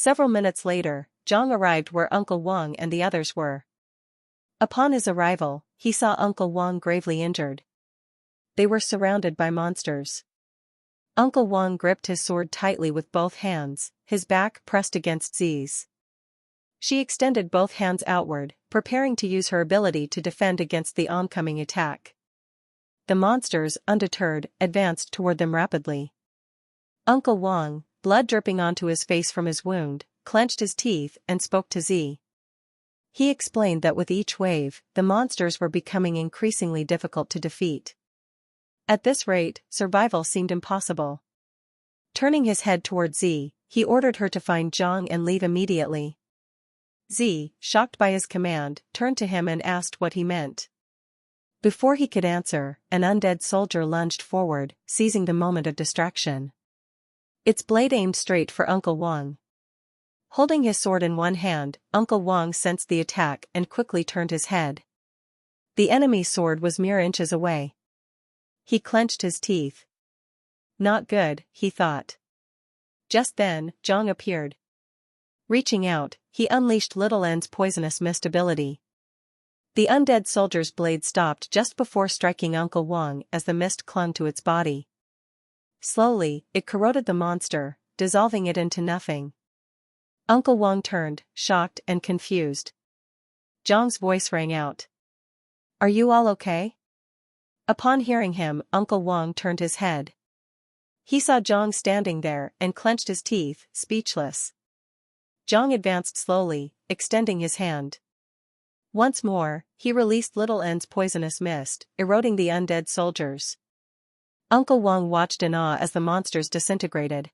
Several minutes later, Zhang arrived where Uncle Wang and the others were. Upon his arrival, he saw Uncle Wang gravely injured. They were surrounded by monsters. Uncle Wang gripped his sword tightly with both hands, his back pressed against Zi's. She extended both hands outward, preparing to use her ability to defend against the oncoming attack. The monsters, undeterred, advanced toward them rapidly. Uncle Wang, blood dripping onto his face from his wound, clenched his teeth and spoke to Z. He explained that with each wave, the monsters were becoming increasingly difficult to defeat. At this rate, survival seemed impossible. Turning his head toward Z, he ordered her to find Zhang and leave immediately. Z, shocked by his command, turned to him and asked what he meant. Before he could answer, an undead soldier lunged forward, seizing the moment of distraction. Its blade aimed straight for Uncle Wang. Holding his sword in one hand, Uncle Wang sensed the attack and quickly turned his head. The enemy's sword was mere inches away. He clenched his teeth. Not good, he thought. Just then, Zhang appeared. Reaching out, he unleashed Little N's poisonous mist ability. The undead soldier's blade stopped just before striking Uncle Wang as the mist clung to its body. Slowly, it corroded the monster, dissolving it into nothing. Uncle Wang turned, shocked and confused. Zhang's voice rang out. "Are you all okay?" Upon hearing him, Uncle Wang turned his head. He saw Zhang standing there and clenched his teeth, speechless. Zhang advanced slowly, extending his hand. Once more, he released Little N's poisonous mist, eroding the undead soldiers. Uncle Wang watched in awe as the monsters disintegrated.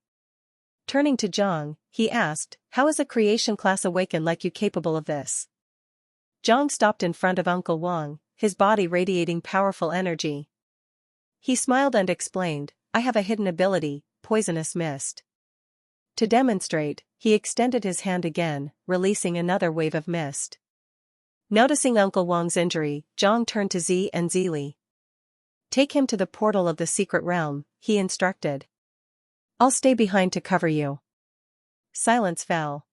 Turning to Zhang, he asked, "How is a creation class awakened like you capable of this?" Zhang stopped in front of Uncle Wang, his body radiating powerful energy. He smiled and explained, "I have a hidden ability, poisonous mist." To demonstrate, he extended his hand again, releasing another wave of mist. Noticing Uncle Wang's injury, Zhang turned to Z and Zili. "Take him to the portal of the secret realm," he instructed. "I'll stay behind to cover you." Silence fell.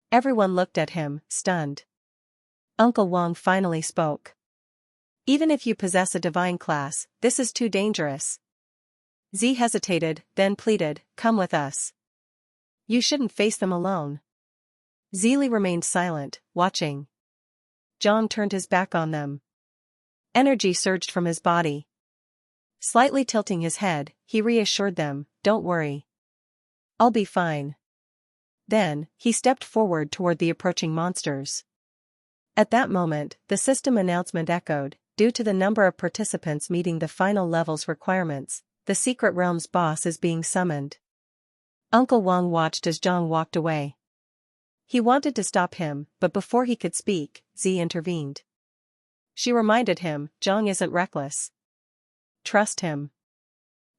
Everyone looked at him, stunned. Uncle Wang finally spoke. "Even if you possess a divine class, this is too dangerous." Z hesitated, then pleaded, "Come with us. You shouldn't face them alone." Zili remained silent, watching. Zhang turned his back on them. Energy surged from his body. Slightly tilting his head, he reassured them, "Don't worry. I'll be fine." Then, he stepped forward toward the approaching monsters. At that moment, the system announcement echoed, "Due to the number of participants meeting the final level's requirements, the secret realm's boss is being summoned." Uncle Wang watched as Zhang walked away. He wanted to stop him, but before he could speak, Z intervened. She reminded him, "Zhang isn't reckless. Trust him."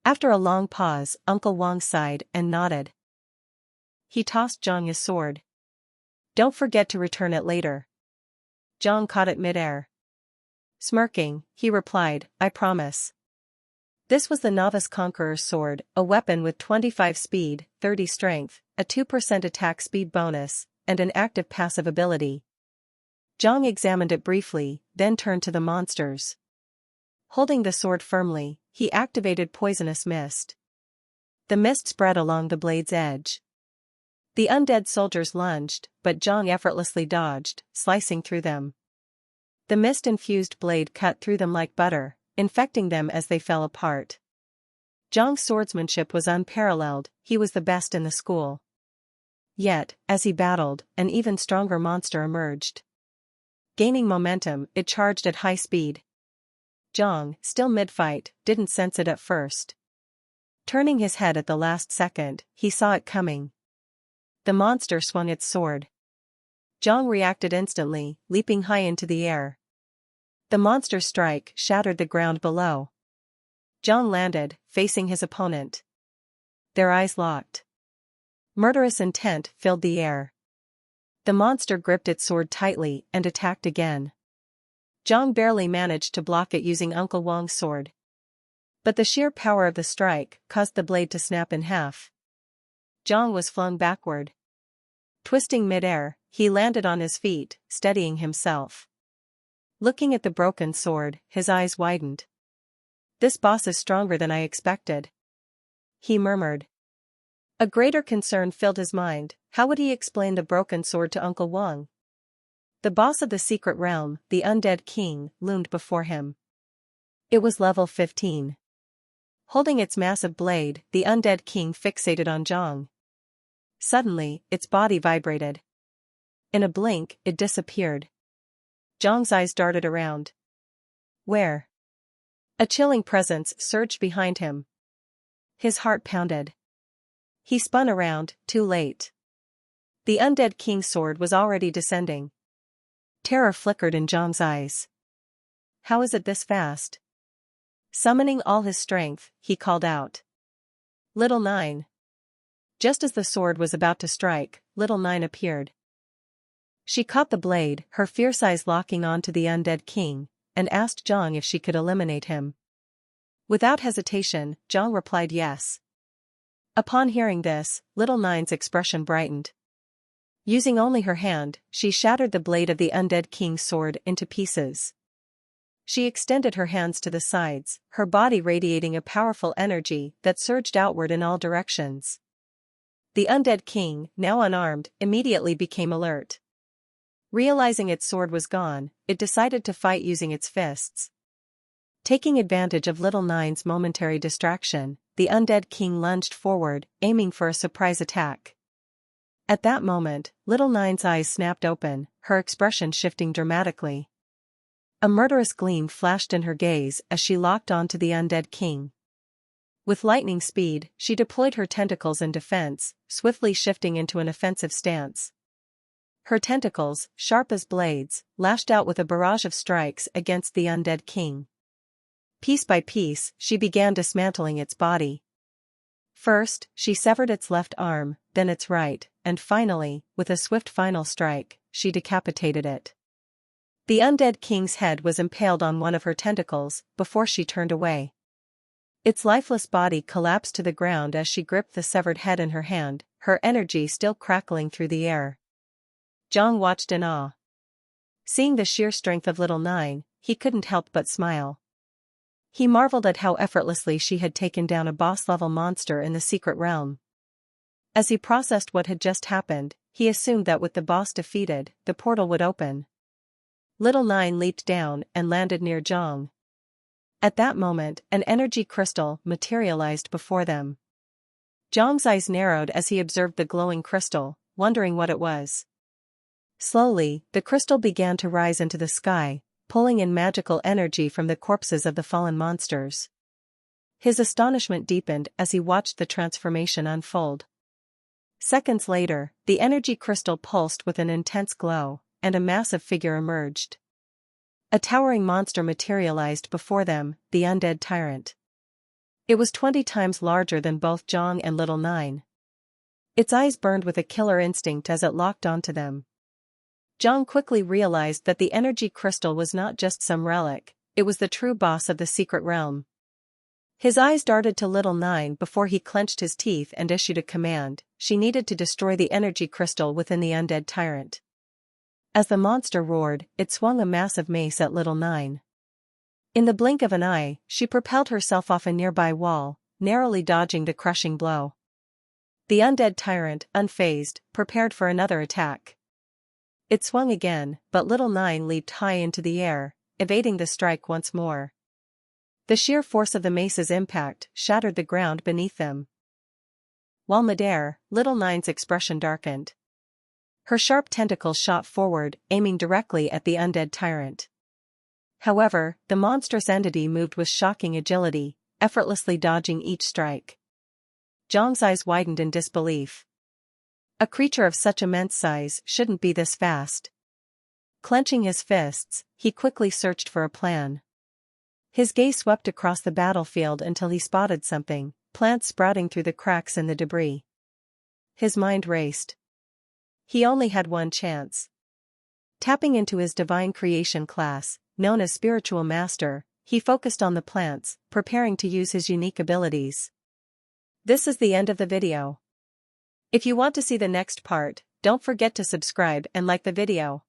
After a long pause, Uncle Wang sighed and nodded. He tossed Zhang his sword. "Don't forget to return it later." Zhang caught it midair. Smirking, he replied, "I promise." This was the Novice Conqueror's sword, a weapon with 25 speed, 30 strength, a 2% attack speed bonus, and an active passive ability. Zhang examined it briefly, then turned to the monsters. Holding the sword firmly, he activated poisonous mist. The mist spread along the blade's edge. The undead soldiers lunged, but Zhang effortlessly dodged, slicing through them. The mist-infused blade cut through them like butter, infecting them as they fell apart. Zhang's swordsmanship was unparalleled, he was the best in the school. Yet, as he battled, an even stronger monster emerged. Gaining momentum, it charged at high speed. Zhang, still mid-fight, didn't sense it at first. Turning his head at the last second, he saw it coming. The monster swung its sword. Zhang reacted instantly, leaping high into the air. The monster's strike shattered the ground below. Zhang landed, facing his opponent. Their eyes locked. Murderous intent filled the air. The monster gripped its sword tightly and attacked again. Zhang barely managed to block it using Uncle Wang's sword. But the sheer power of the strike caused the blade to snap in half. Zhang was flung backward. Twisting midair, he landed on his feet, steadying himself. Looking at the broken sword, his eyes widened. "This boss is stronger than I expected," he murmured. A greater concern filled his mind. How would he explain the broken sword to Uncle Wang? The boss of the secret realm, the undead king, loomed before him. It was level 15. Holding its massive blade, the undead king fixated on Zhang. Suddenly, its body vibrated. In a blink, it disappeared. Zhang's eyes darted around. Where? A chilling presence surged behind him. His heart pounded. He spun around, too late. The undead king's sword was already descending. Terror flickered in Zhang's eyes. How is it this fast? Summoning all his strength, he called out. Little Nine. Just as the sword was about to strike, Little Nine appeared. She caught the blade, her fierce eyes locking onto the undead king, and asked Zhang if she could eliminate him. Without hesitation, Zhang replied yes. Upon hearing this, Little Nine's expression brightened. Using only her hand, she shattered the blade of the undead king's sword into pieces. She extended her hands to the sides, her body radiating a powerful energy that surged outward in all directions. The undead king, now unarmed, immediately became alert. Realizing its sword was gone, it decided to fight using its fists. Taking advantage of Little Nine's momentary distraction, the undead king lunged forward, aiming for a surprise attack. At that moment, Little Nine's eyes snapped open, her expression shifting dramatically. A murderous gleam flashed in her gaze as she locked onto the undead king. With lightning speed, she deployed her tentacles in defense, swiftly shifting into an offensive stance. Her tentacles, sharp as blades, lashed out with a barrage of strikes against the undead king. Piece by piece, she began dismantling its body. First, she severed its left arm, then its right, and finally, with a swift final strike, she decapitated it. The undead king's head was impaled on one of her tentacles, before she turned away. Its lifeless body collapsed to the ground as she gripped the severed head in her hand, her energy still crackling through the air. Zhang watched in awe. Seeing the sheer strength of Little Nine, he couldn't help but smile. He marveled at how effortlessly she had taken down a boss-level monster in the secret realm. As he processed what had just happened, he assumed that with the boss defeated, the portal would open. Little Nine leaped down and landed near Zhang. At that moment, an energy crystal materialized before them. Zhang's eyes narrowed as he observed the glowing crystal, wondering what it was. Slowly, the crystal began to rise into the sky, pulling in magical energy from the corpses of the fallen monsters. His astonishment deepened as he watched the transformation unfold. Seconds later, the energy crystal pulsed with an intense glow, and a massive figure emerged. A towering monster materialized before them, the undead tyrant. It was 20 times larger than both Zhang and Little Nine. Its eyes burned with a killer instinct as it locked onto them. Zhang quickly realized that the energy crystal was not just some relic, it was the true boss of the secret realm. His eyes darted to Little Nine before he clenched his teeth and issued a command. She needed to destroy the energy crystal within the undead tyrant. As the monster roared, it swung a massive mace at Little Nine. In the blink of an eye, she propelled herself off a nearby wall, narrowly dodging the crushing blow. The undead tyrant, unfazed, prepared for another attack. It swung again, but Little Nine leaped high into the air, evading the strike once more. The sheer force of the mace's impact shattered the ground beneath them. While midair, Little Nine's expression darkened. Her sharp tentacles shot forward, aiming directly at the undead tyrant. However, the monstrous entity moved with shocking agility, effortlessly dodging each strike. Zhang's eyes widened in disbelief. A creature of such immense size shouldn't be this fast. Clenching his fists, he quickly searched for a plan. His gaze swept across the battlefield until he spotted something, plants sprouting through the cracks in the debris. His mind raced. He only had one chance. Tapping into his divine creation class, known as Spiritual Master, he focused on the plants, preparing to use his unique abilities. This is the end of the video. If you want to see the next part, Don't forget to subscribe and like the video.